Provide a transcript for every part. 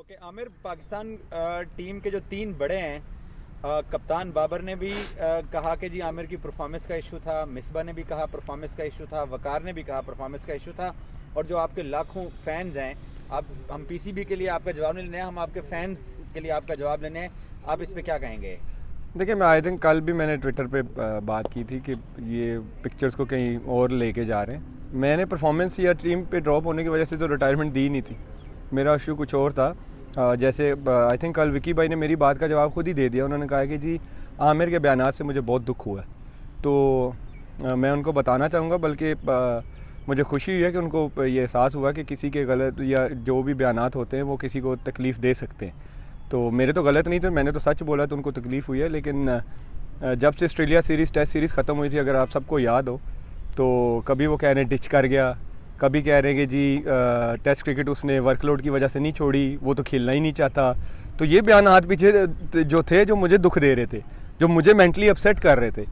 Okay Aamir, Pakistan team के जो तीन बड़े हैं, कप्तान बाबर ने भी कहा कि जी आमिर की परफॉर्मेंस का इशू था, मिसबा ने भी कहा परफॉर्मेंस का इशू था, वकार ने भी कहा परफॉर्मेंस का इशू था, और जो आपके लाखों फैंस हैं, हम पीसीबी के लिए आपका जवाब नहीं लेने हैं, हम आपके फैंस के लिए आपका जवाब लेने हैं, आप इस पर क्या कहेंगे? देखिए, मैं आई थिंक कल भी मैंने ट्विटर पे बात की थी कि ये पिक्चर्स को कहीं और लेके जा रहे हैं। मैंने परफॉर्मेंस या टीम पे ड्रॉप होने की वजह से तो रिटायरमेंट दी नहीं थी, मेरा इशू कुछ और था। जैसे आई थिंक कल विकी भाई ने मेरी बात का जवाब खुद ही दे दिया। उन्होंने कहा कि जी आमिर के बयानात से मुझे बहुत दुख हुआ है, तो मैं उनको बताना चाहूँगा, बल्कि मुझे खुशी हुई है कि उनको ये एहसास हुआ कि किसी के गलत या जो भी बयानात होते हैं वो किसी को तकलीफ़ दे सकते हैं। तो मेरे तो गलत नहीं थे, मैंने तो सच बोला, तो उनको तकलीफ़ हुई है। लेकिन जब से ऑस्ट्रेलिया सीरीज़ टेस्ट सीरीज़ ख़त्म हुई थी, अगर आप सबको याद हो, तो कभी वो कह रहे हैं डिच कर गया, कभी कह रहे हैं कि जी टेस्ट क्रिकेट उसने वर्कलोड की वजह से नहीं छोड़ी, वो तो खेलना ही नहीं चाहता। तो ये बयान हाथ पीछे जो थे, जो मुझे दुख दे रहे थे, जो मुझे मेंटली अपसेट कर रहे थे।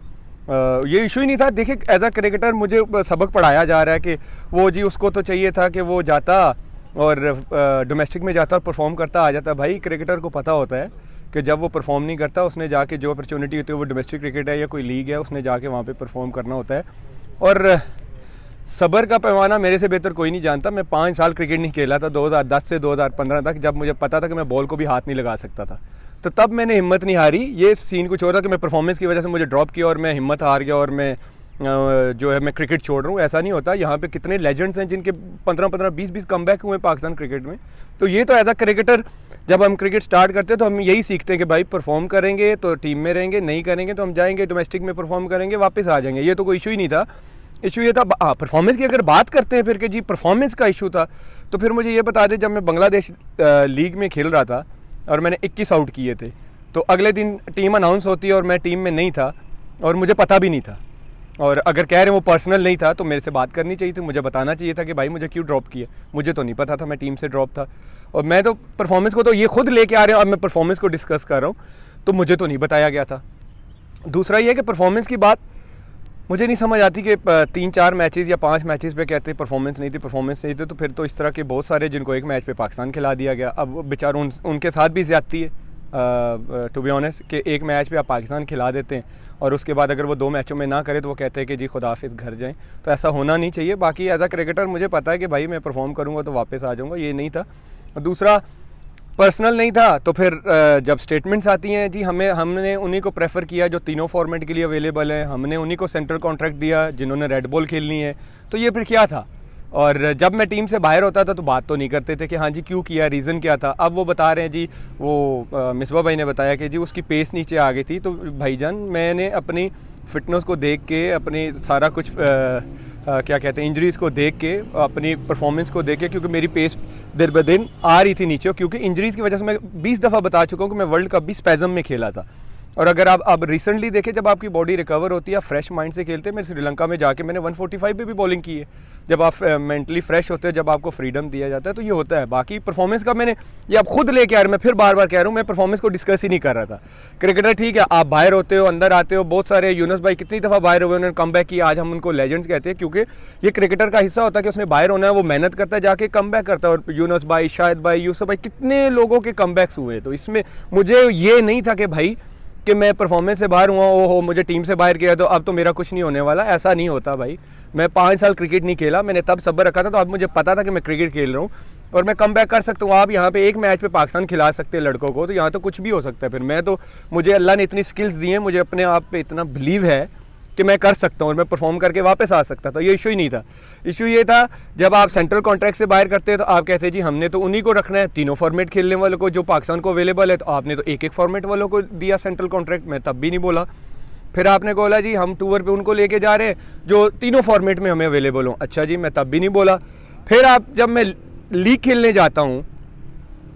ये इशू ही नहीं था। देखिए, एज अ क्रिकेटर मुझे सबक पढ़ाया जा रहा है कि वो जी उसको तो चाहिए था कि वो जाता और डोमेस्टिक में जाता और परफॉर्म करता आ जाता। भाई, क्रिकेटर को पता होता है कि जब वो परफॉर्म नहीं करता, उसने जाके जो अपॉर्चुनिटी होती है, वो डोमेस्टिक क्रिकेट है या कोई लीग है, उसने जाके वहाँ पे परफॉर्म करना होता है। और सब्र का पैमाना मेरे से बेहतर कोई नहीं जानता। मैं 5 साल क्रिकेट नहीं खेला था, 2010 से 2015 तक, जब मुझे पता था कि मैं बॉल को भी हाथ नहीं लगा सकता था। तो तब मैंने हिम्मत नहीं हारी। ये सीन कुछ और था कि मैं परफॉर्मेंस की वजह से मुझे ड्रॉप किया और मैं हिम्मत हार गया और मैं जो है मैं क्रिकेट छोड़ रहा हूँ। ऐसा नहीं होता। यहाँ पे कितने लेजेंड्स हैं जिनके 15-15, 20-20 कमबैक हुए पाकिस्तान क्रिकेट में। तो ये तो एज अ क्रिकेटर जब हम क्रिकेट स्टार्ट करते हैं तो हम यही सीखते हैं कि भाई परफॉर्म करेंगे तो टीम में रहेंगे, नहीं करेंगे तो हम जाएंगे डोमेस्टिक में परफॉर्म करेंगे, वापस आ जाएंगे। ये तो कोई इशू ही नहीं था। इशू ये था परफॉर्मेंस की। अगर बात करते हैं फिर कि जी परफॉर्मेंस का इशू था, तो फिर मुझे ये बता दें, जब मैं बांग्लादेश लीग में खेल रहा था और मैंने 21 आउट किए थे, तो अगले दिन टीम अनाउंस होती है और मैं टीम में नहीं था और मुझे पता भी नहीं था। और अगर कह रहे हैं वो पर्सनल नहीं था, तो मेरे से बात करनी चाहिए थी, मुझे बताना चाहिए था कि भाई मुझे क्यों ड्रॉप किया। मुझे तो नहीं पता था, मैं टीम से ड्रॉप था। और मैं तो परफॉर्मेंस को तो ये खुद लेके आ रहे हैं और मैं परफॉर्मेंस को डिस्कस कर रहा हूँ, तो मुझे तो नहीं बताया गया था। दूसरा ये कि परफॉर्मेंस की बात मुझे नहीं समझ आती कि 3-4 मैचेस या 5 मैचेस पे कहते परफॉर्मेंस नहीं थी, तो फिर तो इस तरह के बहुत सारे जिनको एक मैच पे पाकिस्तान खिला दिया गया। अब बेचारों उनके साथ भी ज़्यादती है, टू बी ऑनेस्ट, कि एक मैच पे आप पाकिस्तान खिला देते हैं और उसके बाद अगर वो 2 मैचों में ना करे तो वो कहते हैं कि जी खुदा हाफिज़, घर जाएं। तो ऐसा होना नहीं चाहिए। बाकी एज अ क्रिकेटर मुझे पता है कि भाई मैं परफॉर्म करूँगा तो वापस आ जाऊँगा, ये नहीं था। दूसरा, पर्सनल नहीं था। तो फिर जब स्टेटमेंट्स आती हैं, जी हमने उन्हीं को प्रेफर किया जो तीनों फॉर्मेट के लिए अवेलेबल हैं, हमने उन्हीं को सेंट्रल कॉन्ट्रैक्ट दिया जिन्होंने रेड बॉल खेलनी है, तो ये फिर क्या था? और जब मैं टीम से बाहर होता था तो बात तो नहीं करते थे कि हाँ जी क्यों किया, रीज़न क्या था। अब वो बता रहे हैं जी, वो मिसबा भाई ने बताया कि जी उसकी पेस नीचे आ गई थी। तो भाईजान, मैंने अपनी फ़िटनेस को देख के, अपनी सारा कुछ क्या कहते हैं इंजरीज़ को देख के, अपनी परफॉर्मेंस को देख के, क्योंकि मेरी पेस दिन ब दिन आ रही थी नीचे, क्योंकि इंजरीज़ की वजह से मैं 20 दफ़ा बता चुका हूँ कि मैं वर्ल्ड कप भी स्पैज़म में खेला था। और अगर आप अब रिसेंटली देखें, जब आपकी बॉडी रिकवर होती है, फ्रेश माइंड से खेलते हैं। मैं श्रीलंका में जाके मैंने 145 पे भी बॉलिंग की है। जब आप मेंटली फ्रेश होते हैं, जब आपको फ्रीडम दिया जाता है, तो ये होता है। बाकी परफॉर्मेंस का मैंने ये आप खुद लेके आ रहे, मैं फिर बार बार कह रहा हूँ, मैं परफॉर्मेंस को डिस्कस ही नहीं कर रहा था। क्रिकेटर ठीक है, आप बाहर होते हो, अंदर आते हो। बहुत सारे यूनुस भाई कितनी दफ़ा बाहर हुए, उन्होंने कम बैक किया। आज हम उनको लेजेंड्स कहते हैं, क्योंकि ये क्रिकेटर का हिस्सा होता है कि उसने बाहर होना है, वो मेहनत करता है, जाके कम बैक करता है। और यूनुस भाई, शाहिद भाई, यूसुफ भाई, कितने लोगों के कम बैक्स हुए। तो इसमें मुझे ये नहीं था कि भाई कि मैं परफॉर्मेंस से बाहर हुआ, ओहो मुझे टीम से बाहर किया तो अब तो मेरा कुछ नहीं होने वाला। ऐसा नहीं होता भाई। मैं 5 साल क्रिकेट नहीं खेला, मैंने तब सब्र रखा था, तो अब मुझे पता था कि मैं क्रिकेट खेल रहा हूँ और मैं कम बैक कर सकता हूँ। आप यहाँ पे एक मैच पे पाकिस्तान खिला सकते हैं लड़कों को, तो यहाँ तो कुछ भी हो सकता है। फिर मैं तो, मुझे अल्लाह ने इतनी स्किल्स दी हैं, मुझे अपने आप पे इतना बिलीव है कि मैं कर सकता हूँ और मैं परफॉर्म करके वापस आ सकता था। ये इशू ही नहीं था। इशू ये था जब आप सेंट्रल कॉन्ट्रैक्ट से बाहर करते हैं तो आप कहते हैं जी हमने तो उन्हीं को रखना है, तीनों फॉर्मेट खेलने वालों को जो पाकिस्तान को अवेलेबल है। तो आपने तो एक फॉर्मेट वालों को दिया सेंट्रल कॉन्ट्रैक्ट, मैं तब भी नहीं बोला। फिर आपने बोला जी हम टूर पे उनको लेके जा रहे हैं जो तीनों फॉर्मेट में हमें अवेलेबल हों। अच्छा जी, मैं तब भी नहीं बोला। फिर आप, जब मैं लीग खेलने जाता हूँ,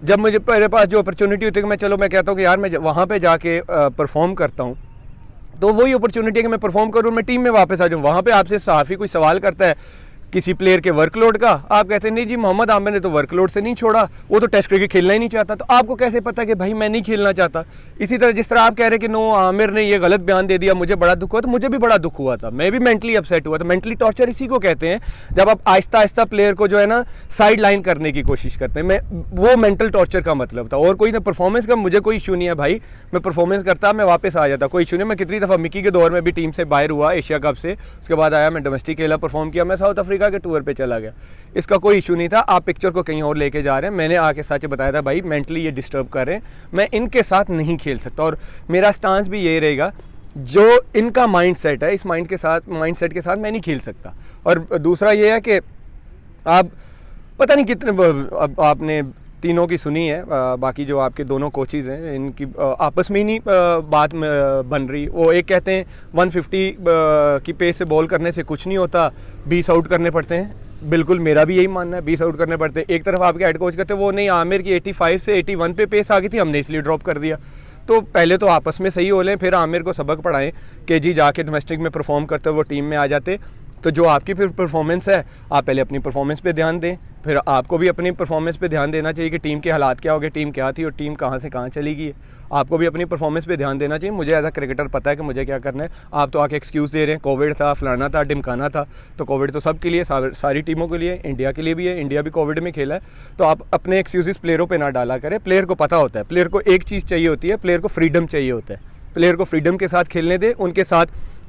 जब मुझे मेरे पास जो अपॉर्चुनिटी होती है कि मैं कहता हूँ कि यार मैं वहाँ पर जाके परफॉर्म करता हूँ, तो वही अपॉर्चुनिटी है कि मैं परफॉर्म करूँ, मैं टीम में वापस आ जाऊँ। वहाँ पे आपसे सहाफ़ी कोई सवाल करता है किसी प्लेयर के वर्कलोड का, आप कहते हैं नहीं जी मोहम्मद आमिर ने तो वर्कलोड से नहीं छोड़ा, वो तो टेस्ट क्रिकेट खेलना ही नहीं चाहता। तो आपको कैसे पता कि भाई मैं नहीं खेलना चाहता? इसी तरह जिस तरह आप कह रहे हैं कि नो आमिर ने ये गलत बयान दे दिया, मुझे बड़ा दुख हुआ, तो मुझे भी बड़ा दुख हुआ था, मैं भी मेंटली अपसेट हुआ था। मेंटली टॉर्चर इसी को कहते हैं, जब आप आहिस्ता आहिस्ता प्लेयर को जो है ना साइड लाइन करने की कोशिश करते हैं। मैं वो मेंटल टॉर्चर का मतलब था, और कोई ना परफॉर्मेंस का मुझे कोई इशू नहीं है भाई, मैं परफॉर्मेंस करता मैं वापस आ जाता, कोई इशू नहीं। मैं कितनी दफ़ा मिकी के दौर में भी टीम से बाहर हुआ एशिया कप से, उसके बाद आया मैं डोमेस्टिक खेला, परफॉर्म किया, मैं साउथ अफ्रीका के टूर पे चला गया, इसका कोई इशू नहीं था। आप पिक्चर को कहीं और लेके जा रहे हैं, मैंने आके सच बताया था भाई मेंटली ये डिस्टर्ब कर रहे हैं, मैं इनके साथ नहीं खेल सकता, और मेरा स्टांस भी ये रहेगा जो इनका माइंड सेट है, इस माइंड सेट के साथ मैं नहीं खेल सकता। और दूसरा ये है कि आप पता नहीं कितने आपने तीनों की सुनी है, बाकी जो आपके दोनों कोचेज़ हैं इनकी आपस में ही नहीं बात बन रही। वो एक कहते हैं 150 की पेस से बॉल करने से कुछ नहीं होता, 20 आउट करने पड़ते हैं। बिल्कुल मेरा भी यही मानना है, 20 आउट करने पड़ते हैं। एक तरफ आपके हेड कोच कहते हैं वो नहीं, आमिर की 85 से 81 पे पेस आ गई थी, हमने इसलिए ड्रॉप कर दिया। तो पहले तो आपस में सही हो लें, फिर आमिर को सबक पढ़ाएं कि जी जाके डोमेस्टिक में परफॉर्म करते हुए वो टीम में आ जाते। तो जो आपकी फिर परफॉर्मेंस है, आप पहले अपनी परफॉर्मेंस पे ध्यान दें, फिर आपको भी अपनी परफॉर्मेंस पे ध्यान देना चाहिए कि टीम के हालात क्या हो गए, टीम क्या थी और टीम कहाँ से कहाँ चली गई है। आपको भी अपनी परफॉर्मेंस पे ध्यान देना चाहिए। मुझे एज अ क्रिकेटर पता है कि मुझे क्या करना है। आप तो आके एक्सक्यूज़ दे रहे हैं, कोविड था, फलाना था, ढिमकाना था। तो कोविड तो सबके लिए, सारी टीमों के लिए, इंडिया के लिए भी है, इंडिया भी कोविड में खेला है। तो आप अपने एक्सक्यूज़ प्लेयरों पर ना डाला करें। प्लेयर को पता होता है, प्लेयर को एक चीज़ चाहिए होती है, प्लेयर को फ्रीडम चाहिए होता है। प्लेयर को फ्रीडम के साथ खेलने दें, उनके साथ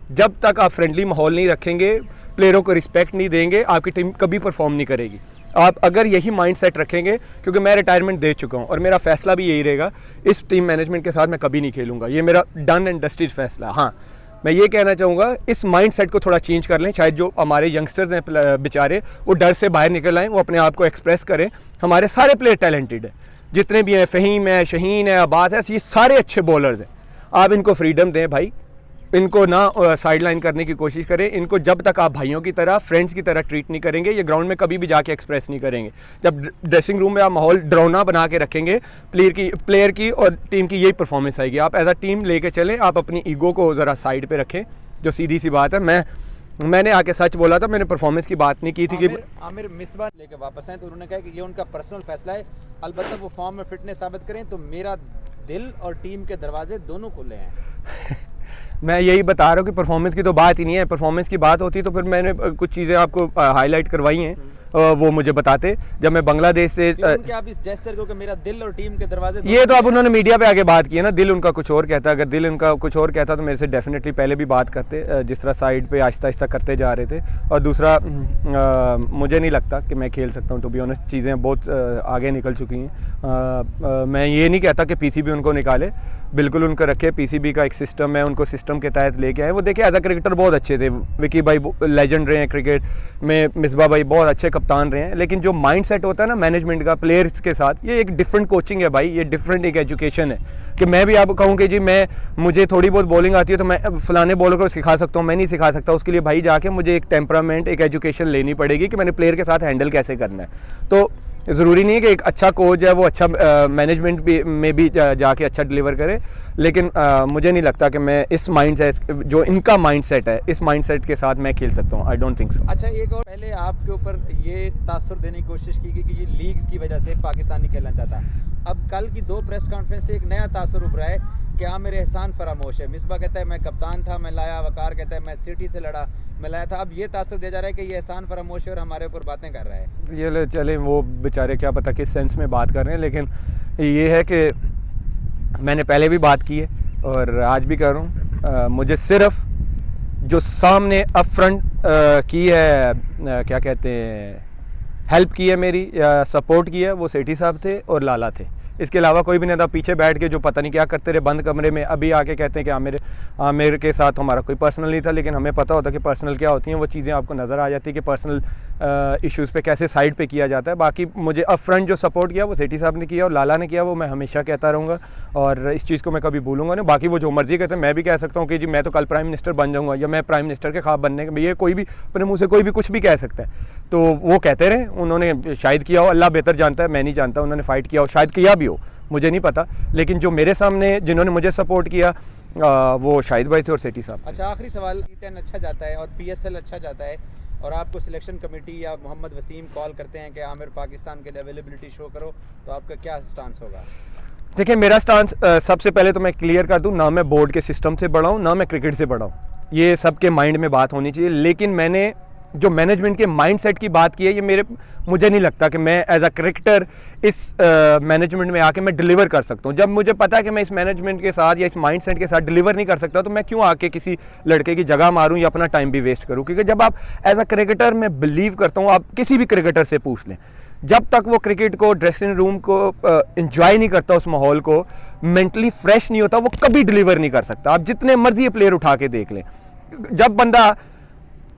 जब तक आप फ्रेंडली माहौल नहीं रखेंगे, प्लेयरों को रिस्पेक्ट नहीं देंगे, आपकी टीम कभी परफॉर्म नहीं करेगी। आप अगर यही माइंड सेट रखेंगे, क्योंकि मैं रिटायरमेंट दे चुका हूं और मेरा फैसला भी यही रहेगा, इस टीम मैनेजमेंट के साथ मैं कभी नहीं खेलूंगा, ये मेरा डन एंड डस्टेड फैसला। हाँ, मैं ये कहना चाहूँगा इस माइंड सेट को थोड़ा चेंज कर लें। शायद जो हमारे यंगस्टर्स हैं बेचारे, वो डर से बाहर निकल आएँ, वो अपने आप को एक्सप्रेस करें। हमारे सारे प्लेयर टैलेंटेड हैं, जितने भी हैं, फ़हीम है, शहीन है, अब्बास है, ये सारे अच्छे बॉलर्स हैं। आप इनको फ्रीडम दें भाई, इनको ना साइड लाइन करने की कोशिश करें। इनको जब तक आप भाइयों की तरह, फ्रेंड्स की तरह ट्रीट नहीं करेंगे, ये ग्राउंड में कभी भी जाके एक्सप्रेस नहीं करेंगे। जब ड्रेसिंग रूम में आप माहौल डरावना बना के रखेंगे, प्लेयर की और टीम की यही परफॉर्मेंस आएगी। आप एज अ टीम लेके चलें, आप अपनी ईगो को ज़रा साइड पे रखें, जो सीधी सी बात है। मैंने आके सच बोला था, मैंने परफॉर्मेंस की बात नहीं की थी कि आमिर मिसबा लेके वापस आए तो उन्होंने कहा कि ये उनका पर्सनल फैसला है, अलबत्ता वो फॉर्म में फिटनेस साबित करें तो मेरा दिल और टीम के दरवाजे दोनों खुले हैं। मैं यही बता रहा हूँ कि परफॉर्मेंस की तो बात ही नहीं है। परफॉर्मेंस की बात होती तो फिर मैंने कुछ चीज़ें आपको हाईलाइट करवाई हैं, वो मुझे बताते। जब मैं बांग्लादेश से क्या आप इस जेस्चर को कि मेरा दिल और टीम के दरवाजे, ये तो अब उन्होंने मीडिया पे आके बात की है ना, दिल उनका कुछ और कहता। अगर दिल उनका कुछ और कहता तो मेरे से डेफिनेटली पहले भी बात करते, जिस तरह साइड पे आहिस्ता आहिस्ता करते जा रहे थे। और दूसरा मुझे नहीं लगता कि मैं खेल सकता हूँ, टू बी ऑनेस्ट। चीज़ें बहुत आगे निकल चुकी हैं। मैं ये नहीं कहता कि पीसीबी उनको निकाले, बिल्कुल उनको रखे। पीसीबी का एक सिस्टम है, उनको सिस्टम के तहत लेके आए। वो देखिए एज अ क्रिकेटर बहुत अच्छे थे, विकी भाई लेजेंड रहे हैं क्रिकेट में, मिसबा भाई बहुत अच्छे कप्तान रहे हैं। लेकिन जो माइंड सेट होता है ना मैनेजमेंट का प्लेयर्स के साथ, ये एक डिफरेंट कोचिंग है भाई, ये डिफरेंट एक एजुकेशन है। कि मैं भी आप कहूँ कि जी मुझे थोड़ी बहुत बॉलिंग आती है तो मैं फलाने बॉलर को सिखा सकता हूँ, मैं नहीं सिखा सकता। उसके लिए भाई जाके मुझे एक टेम्परामेंट, एक एजुकेशन लेनी पड़ेगी कि मैंने प्लेयर के साथ हैंडल कैसे करना है। तो ज़रूरी नहीं है कि एक अच्छा कोच है वो अच्छा मैनेजमेंट में भी जाके अच्छा डिलीवर करे, लेकिन मुझे नहीं लगता कि मैं इस माइंड सेट, जो इनका माइंड सेट है, इस माइंड सेट के साथ मैं खेल सकता हूँ। I don't think so. अच्छा, एक और पहले आपके ऊपर ये तासुर देने की कोशिश की गई कि ये लीग्स की वजह से पाकिस्तान नहीं खेलना चाहता। अब कल की 2 प्रेस कॉन्फ्रेंस से एक नया तासुर उभरा है कि हाँ मेरे एहसान फरामोश है। मिसबा कहता है मैं कप्तान था, मैं लाया। वकार कहता है मैं सिटी से लड़ा, मैं लाया था। अब ये तासुर दिया जा रहा है कि ये एहसान फरामोश है और हमारे ऊपर बातें कर रहा है। ये चले, वो बेचारे क्या पता किस सेंस में बात कर रहे हैं, लेकिन ये है कि मैंने पहले भी बात की है और आज भी कर रहा हूँ। मुझे सिर्फ जो सामने अप फ्रंट की है, क्या कहते हैं, हेल्प की है मेरी या सपोर्ट की है, वो सेठी साहब थे और लाला थे। इसके अलावा कोई भी नहीं था। पीछे बैठ के जो पता नहीं क्या करते रहे बंद कमरे में, अभी आके कहते हैं कि आमिर के साथ हमारा कोई पर्सनल नहीं था, लेकिन हमें पता होता कि पर्सनल क्या होती हैं। वो चीज़ें आपको नज़र आ जाती है कि पर्सनल इश्यूज़ पे कैसे साइड पे किया जाता है। बाकी मुझे अप फ्रंट जो सपोर्ट किया वो सेठी साहब ने किया और लाला ने किया, वो मैं हमेशा कहता रहूँगा और इस चीज़ को मैं कभी भूलूंगा नहीं। बाकी वो जो मर्जी कहते हैं, मैं भी कह सकता हूँ कि जी मैं तो कल प्राइम मिनिस्टर बन जाऊँगा या मैं प्राइम मिनिस्टर के ख्वाब बनने के, ये कोई भी अपने मुँह से कोई भी कुछ भी कह सकता है। तो वो कहते रहे, उन्होंने शायद किया हो, अल्लाह बेहतर जानता है, मैं नहीं जानता। उन्होंने फ़ाइट किया हो, शायद किया भी हो, मुझे नहीं पता। लेकिन जो मेरे सामने जिन्होंने मुझे सपोर्ट किया वो शाहिद भाई थे और सेठी साहब। अच्छा, आखिरी सवाल, T10 अच्छा जाता है और PSL अच्छा जाता है और आपको सिलेक्शन कमेटी या मोहम्मद वसीम कॉल करते हैं कि आमिर पाकिस्तान के लिए अवेलेबिलिटी शो करो, तो आपका क्या स्टांस होगा? देखिए, मेरा स्टांस सबसे पहले तो मैं क्लियर कर दूं, ना मैं बोर्ड के सिस्टम से बड़ा हूं, ना मैं क्रिकेट से बड़ा हूं। ये सबके माइंड में बात होनी चाहिए। लेकिन मैंने जो मैनेजमेंट के माइंडसेट की बात की है, ये मुझे नहीं लगता कि मैं एज अ क्रिकेटर इस मैनेजमेंट में आके मैं डिलीवर कर सकता हूँ। जब मुझे पता है कि मैं इस मैनेजमेंट के साथ या इस माइंडसेट के साथ डिलीवर नहीं कर सकता, तो मैं क्यों आके किसी लड़के की जगह मारूं या अपना टाइम भी वेस्ट करूं? क्योंकि जब आप एज अ क्रिकेटर, मैं बिलीव करता हूँ, आप किसी भी क्रिकेटर से पूछ लें, जब तक वो क्रिकेट को, ड्रेसिंग रूम को एंजॉय नहीं करता, उस माहौल को मेंटली फ्रेश नहीं होता, वो कभी डिलीवर नहीं कर सकता। आप जितने मर्जी प्लेयर उठा के देख लें, जब बंदा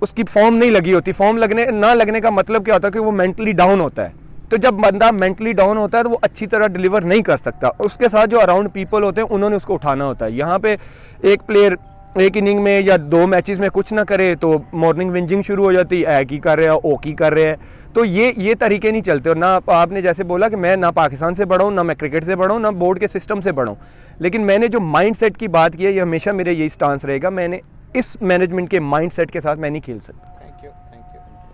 उसकी फॉर्म नहीं लगी होती, फॉर्म लगने ना लगने का मतलब क्या होता है कि वो मेंटली डाउन होता है। तो जब बंदा मेंटली डाउन होता है तो वो अच्छी तरह डिलीवर नहीं कर सकता। उसके साथ जो अराउंड पीपल होते हैं, उन्होंने उसको उठाना होता है। यहाँ पे एक प्लेयर एक इनिंग में या 2 मैचेस में कुछ ना करे तो मॉर्निंग विंजिंग शुरू हो जाती है, की कर रहे हैं, ओ की कर रहे हैं। तो ये तरीके नहीं चलते। और ना आपने जैसे बोला कि मैं ना पाकिस्तान से बड़ा हूँ, ना मैं क्रिकेट से बड़ा हूँ, ना बोर्ड के सिस्टम से बड़ा हूँ, लेकिन मैंने जो माइंडसेट की बात की है, ये हमेशा मेरे यही स्टांस रहेगा। मैंने इस मैनेजमेंट के माइंडसेट के साथ मैं नहीं खेल सकता।